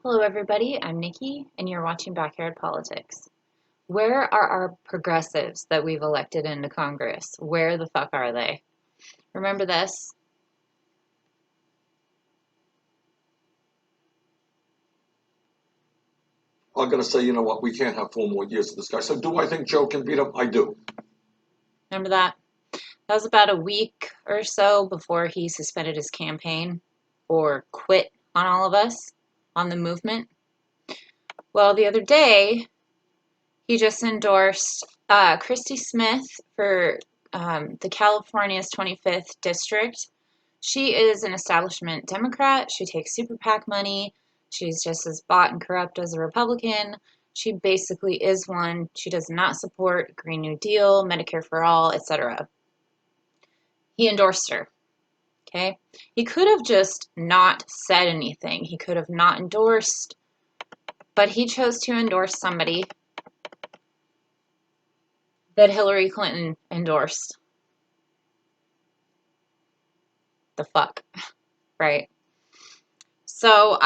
Hello everybody, I'm Nikki and you're watching Backyard Politics. Where are our progressives that we've elected into Congress? Where the fuck are they? Remember this? I'm going to say, you know what, we can't have 4 more years of this guy. So do I think Joe can beat him? I do. Remember that? That was about a week or so before he suspended his campaign or quit on all of us, on the movement. Well, the other day, he just endorsed Christy Smith for the California's 25th district. She is an establishment Democrat. She takes super PAC money. She's just as bought and corrupt as a Republican. She basically is one. She does not support Green New Deal, Medicare for All, etc. He endorsed her. Okay? He could have just not said anything. He could have not endorsed, but he chose to endorse somebody that Hillary Clinton endorsed. The fuck, right? So,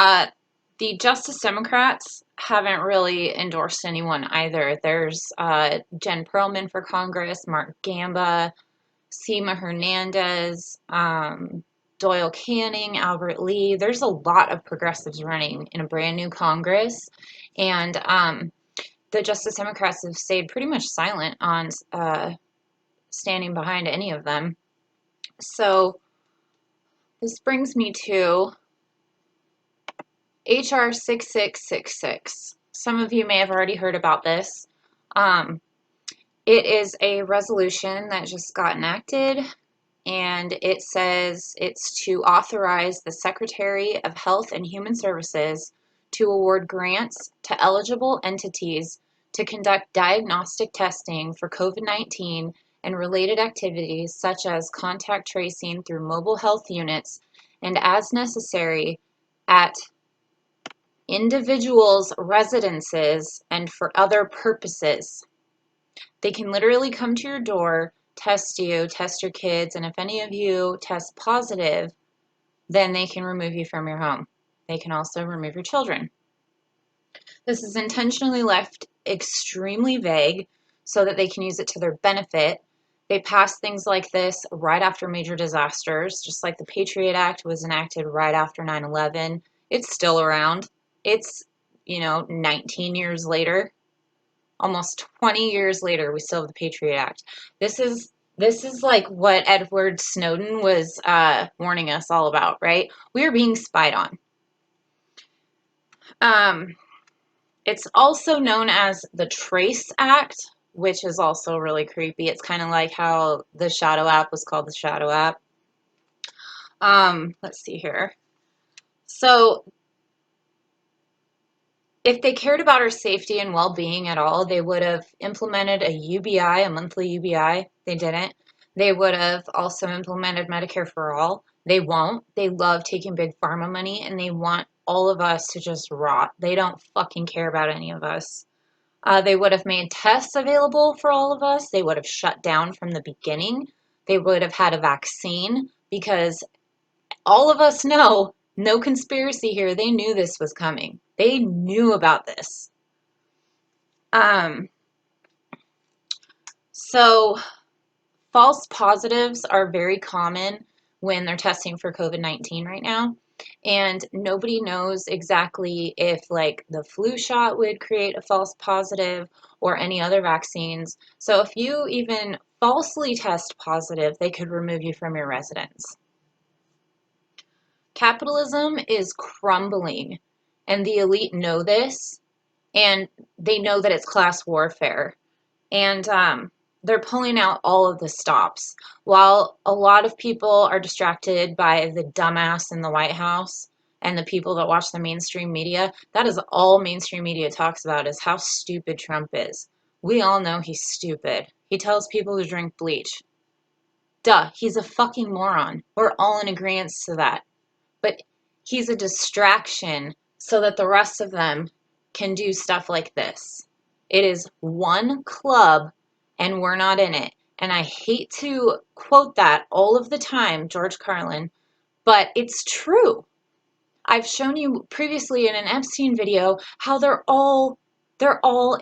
the Justice Democrats haven't really endorsed anyone either. There's Jen Perlman for Congress, Mark Gamba, Seema Hernandez, Doyle Canning, Albert Lee. There's a lot of progressives running in a brand new Congress, and the Justice Democrats have stayed pretty much silent on standing behind any of them. So this brings me to HR 6666. Some of you may have already heard about this. It is a resolution that just got enacted, and it says it's to authorize the Secretary of Health and Human Services to award grants to eligible entities to conduct diagnostic testing for COVID-19 and related activities such as contact tracing through mobile health units and as necessary at individuals' residences and for other purposes. They can literally come to your door, test you, test your kids, and if any of you test positive, then they can remove you from your home. They can also remove your children. This is intentionally left extremely vague so that they can use it to their benefit. They pass things like this right after major disasters, just like the Patriot Act was enacted right after 9/11. It's still around. It's, 19 years later, almost 20 years later, we still have the Patriot Act. This is like what Edward Snowden was warning us all about, right? We are being spied on. It's also known as the Trace Act, which is also really creepy. It's kind of like how the Shadow app was called the Shadow app. Let's see here. So if they cared about our safety and well-being at all, they would have implemented a UBI, a monthly UBI. They didn't. They would have also implemented Medicare for all. They won't. They love taking big pharma money and they want all of us to just rot. They don't fucking care about any of us. They would have made tests available for all of us. They would have shut down from the beginning. They would have had a vaccine because all of us know, no conspiracy here, they knew this was coming. They knew about this. So false positives are very common when they're testing for COVID-19 right now. And nobody knows exactly if like the flu shot would create a false positive or any other vaccines. So if you even falsely test positive, they could remove you from your residence. Capitalism is crumbling, and the elite know this, and they know that it's class warfare. And they're pulling out all of the stops. While a lot of people are distracted by the dumbass in the White House and the people that watch the mainstream media, that is all mainstream media talks about is how stupid Trump is. We all know he's stupid. He tells people to drink bleach. Duh, he's a fucking moron. We're all in agreement to that. But he's a distraction so that the rest of them can do stuff like this. It is one club and we're not in it. And I hate to quote that all of the time, George Carlin, but it's true. I've shown you previously in an Epstein video how they're all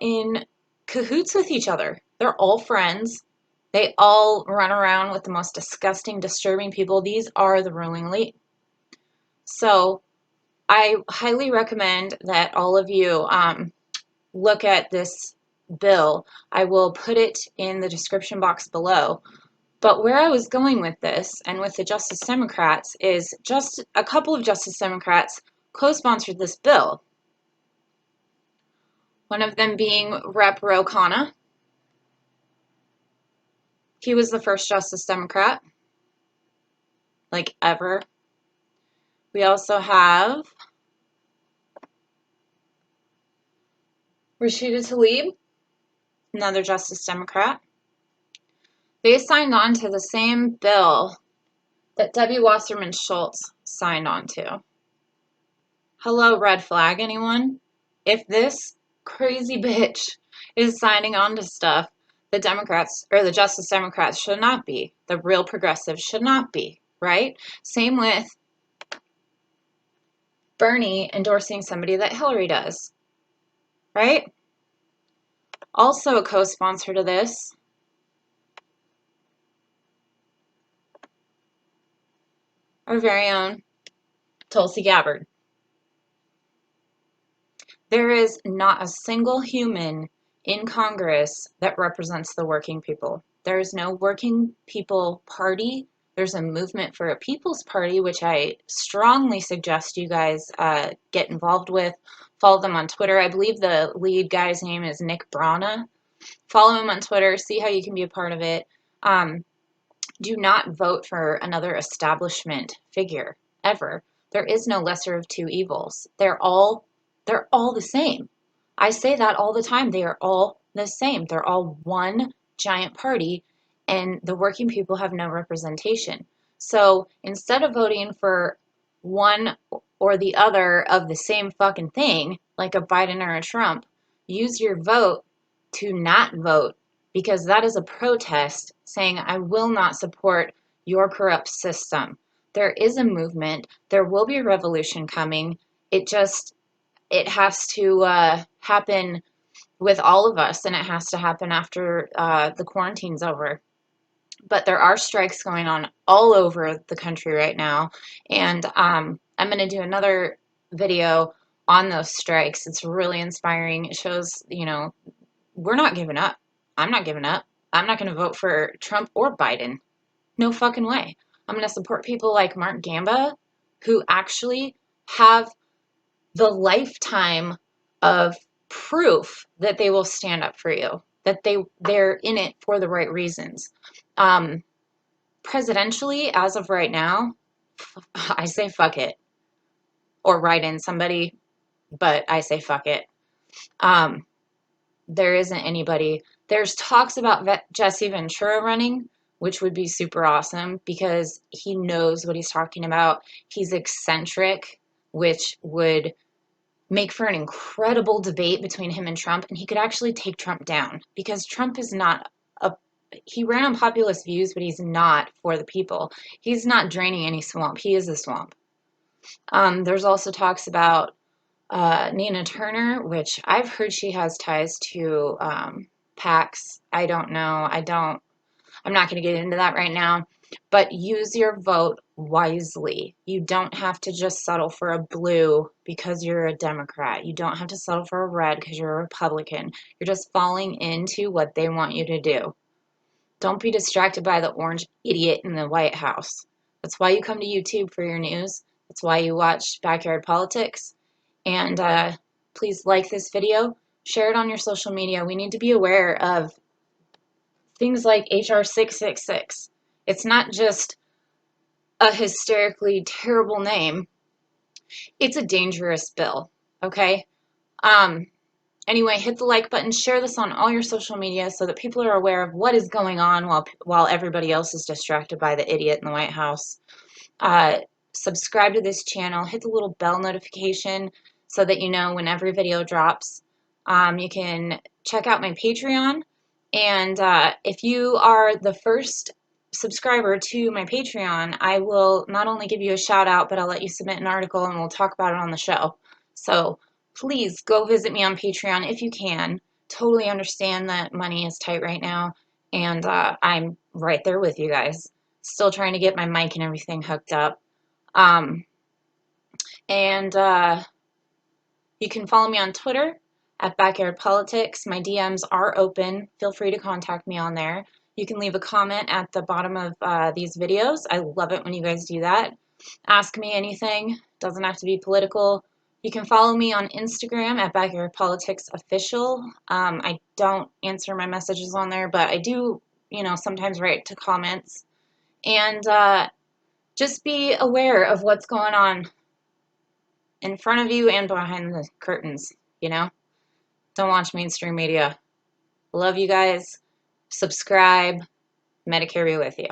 in cahoots with each other. They're all friends. They all run around with the most disgusting, disturbing people. These are the ruling elite. So I highly recommend that all of you look at this bill. I will put it in the description box below. But where I was going with this and with the Justice Democrats is just a couple of Justice Democrats co-sponsored this bill. One of them being Rep. Ro Khanna. He was the first Justice Democrat, like ever. We also have Rashida Tlaib, another Justice Democrat. They signed on to the same bill that Debbie Wasserman Schultz signed on to. Hello, red flag, anyone? If this crazy bitch is signing on to stuff, the Democrats, or the Justice Democrats, should not be. The real progressives should not be, right? Same with Bernie endorsing somebody that Hillary does, right? Also a co-sponsor to this, our very own Tulsi Gabbard. There is not a single human in Congress that represents the working people. There is no working people party. There's a movement for a people's party, which I strongly suggest you guys get involved with. Follow them on Twitter. I believe the lead guy's name is Nick Brana. Follow him on Twitter. See how you can be a part of it. Do not vote for another establishment figure, ever. There is no lesser of two evils. They're all the same. I say that all the time. They are all the same. They're all one giant party, and the working people have no representation. So instead of voting for one or the other of the same fucking thing, like a Biden or a Trump, use your vote to not vote, because that is a protest saying, I will not support your corrupt system. There is a movement. There will be a revolution coming. It has to happen with all of us, and it has to happen after the quarantine's over. But there are strikes going on all over the country right now, and I'm going to do another video on those strikes. It's really inspiring. It shows, we're not giving up. I'm not giving up. I'm not going to vote for Trump or Biden. No fucking way. I'm going to support people like Mark Gamba, who actually have the lifetime of proof that they will stand up for you, that they're in it for the right reasons. Presidentially, as of right now, I say fuck it. Or write in somebody, but I say fuck it. There isn't anybody. There's talks about Jesse Ventura running, which would be super awesome because he knows what he's talking about. He's eccentric, which would make for an incredible debate between him and Trump, and he could actually take Trump down because Trump is not he ran on populist views, but he's not for the people. He's not draining any swamp. He is the swamp. There's also talks about Nina Turner, which I've heard she has ties to PACs. I don't know. I'm not going to get into that right now. But use your vote wisely. You don't have to just settle for a blue because you're a Democrat. You don't have to settle for a red because you're a Republican. You're just falling into what they want you to do. Don't be distracted by the orange idiot in the White House. That's why you come to YouTube for your news. That's why you watch Backyard Politics. And please like this video. Share it on your social media. We need to be aware of things like HR 666. It's not just a hysterically terrible name. It's a dangerous bill, okay? Anyway, hit the like button, share this on all your social media so that people are aware of what is going on while everybody else is distracted by the idiot in the White House. Subscribe to this channel, hit the little bell notification so that you know when every video drops. You can check out my Patreon, and if you are the first subscriber to my Patreon, I will not only give you a shout out, but I'll let you submit an article and we'll talk about it on the show. So please go visit me on Patreon if you can. Totally understand that money is tight right now, and I'm right there with you guys. Still trying to get my mic and everything hooked up. Um, and You can follow me on Twitter at Backyard Politics. My DMs are open. Feel free to contact me on there. You can leave a comment at the bottom of these videos. I love it when you guys do that. Ask me anything. Doesn't have to be political. You can follow me on Instagram at Backyard Politics Official. I don't answer my messages on there, but I do, sometimes write to comments. And just be aware of what's going on in front of you and behind the curtains, you know? Don't watch mainstream media. Love you guys. Subscribe. Medicare be with you.